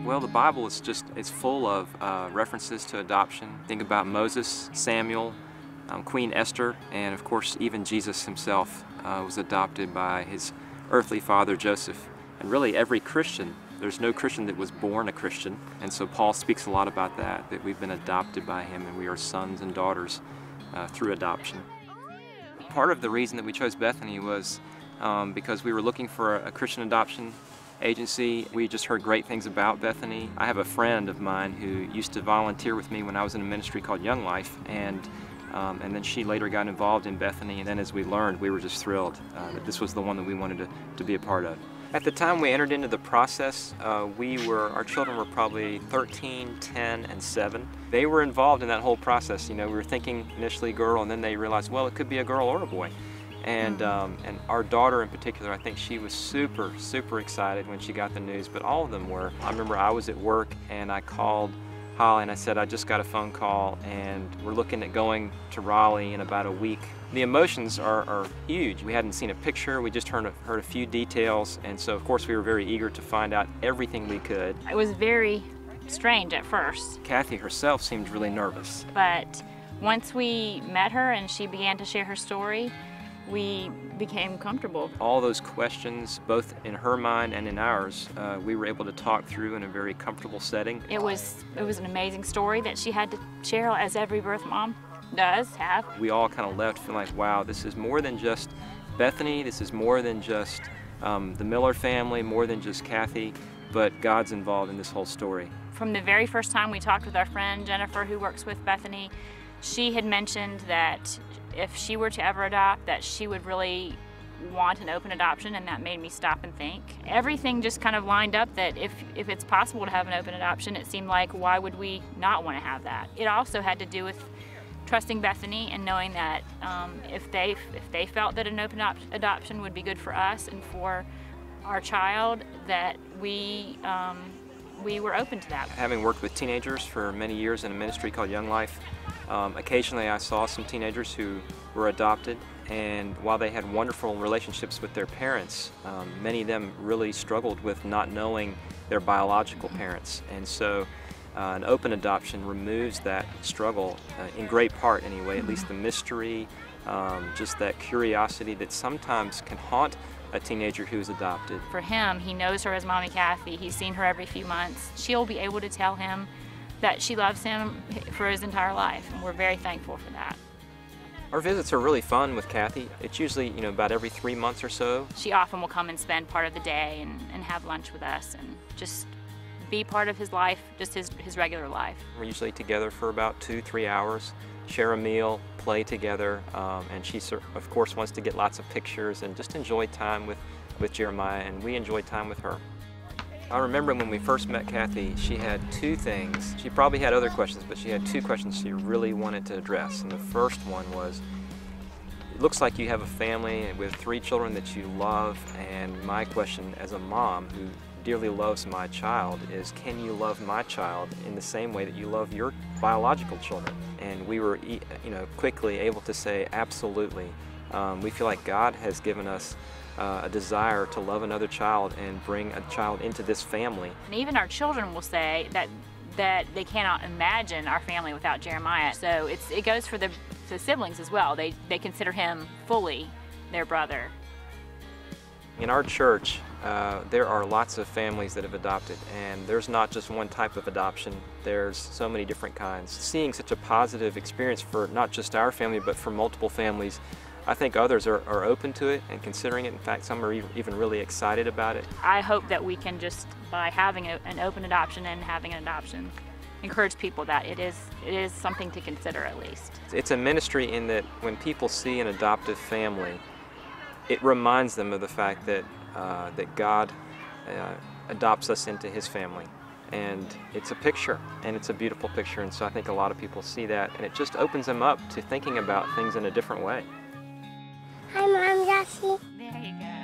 Well, the Bible is it's full of references to adoption. Think about Moses, Samuel, Queen Esther, and of course even Jesus himself was adopted by his earthly father Joseph. And really every Christian, there's no Christian that was born a Christian, and so Paul speaks a lot about that we've been adopted by him and we are sons and daughters through adoption. Part of the reason that we chose Bethany was because we were looking for a Christian adoption agency. We just heard great things about Bethany. I have a friend of mine who used to volunteer with me when I was in a ministry called Young Life, and then she later got involved in Bethany, and then as we learned, we were just thrilled that this was the one that we wanted to be a part of. At the time we entered into the process, our children were probably 13, 10, and 7. They were involved in that whole process. You know, we were thinking initially girl, and then they realized, well, it could be a girl or a boy. And our daughter in particular, I think she was super, super excited when she got the news, but all of them were. I remember I was at work and I called Holly and I said, I just got a phone call and we're looking at going to Raleigh in about a week. The emotions are huge. We hadn't seen a picture, we just heard a few details, and so of course we were very eager to find out everything we could. It was very strange at first. Kathy herself seemed really nervous. But once we met her and she began to share her story, we became comfortable. All those questions, both in her mind and in ours, we were able to talk through in a very comfortable setting. It was an amazing story that she had to share, as every birth mom does have. We all kind of left feeling like, wow, this is more than just Bethany, this is more than just the Miller family, more than just Kathy, but God's involved in this whole story. From the very first time we talked with our friend Jennifer, who works with Bethany, she had mentioned that if she were to ever adopt, that she would really want an open adoption, and that made me stop and think. Everything just kind of lined up that if it's possible to have an open adoption, it seemed like why would we not want to have that? It also had to do with trusting Bethany and knowing that if they felt that an open adoption would be good for us and for our child, that we were open to that. Having worked with teenagers for many years in a ministry called Young Life, occasionally I saw some teenagers who were adopted, and while they had wonderful relationships with their parents, many of them really struggled with not knowing their biological parents. And so an open adoption removes that struggle, in great part anyway, at least the mystery, just that curiosity that sometimes can haunt a teenager who's adopted. For him, he knows her as Mommy Kathy. He's seen her every few months. She'll be able to tell him that she loves him for his entire life, and we're very thankful for that. Our visits are really fun with Kathy. It's usually, about every 3 months or so. She often will come and spend part of the day and have lunch with us and just be part of his life, just his regular life. We're usually together for about 2-3 hours, share a meal, play together, and she of course wants to get lots of pictures and just enjoy time with Jeremiah, and we enjoy time with her. I remember when we first met Kathy, she had 2 things. She probably had other questions, but she had 2 questions she really wanted to address. And the first one was, it looks like you have a family with 3 children that you love, and my question as a mom who dearly loves my child is, can you love my child in the same way that you love your biological children? And we were quickly able to say, absolutely. We feel like God has given us a desire to love another child and bring a child into this family. And even our children will say that they cannot imagine our family without Jeremiah. So it goes for the siblings as well. They consider him fully their brother. In our church, there are lots of families that have adopted, and there's not just one type of adoption. There's so many different kinds. Seeing such a positive experience for not just our family, but for multiple families, I think others are open to it and considering it. In fact, some are even really excited about it. I hope that we can just, by having an open adoption and having an adoption, encourage people that it is something to consider at least. It's a ministry in that when people see an adoptive family, it reminds them of the fact that God adopts us into His family. And it's a picture, and it's a beautiful picture, and so I think a lot of people see that, and it just opens them up to thinking about things in a different way. Hi, Mom, Jessie. There you go.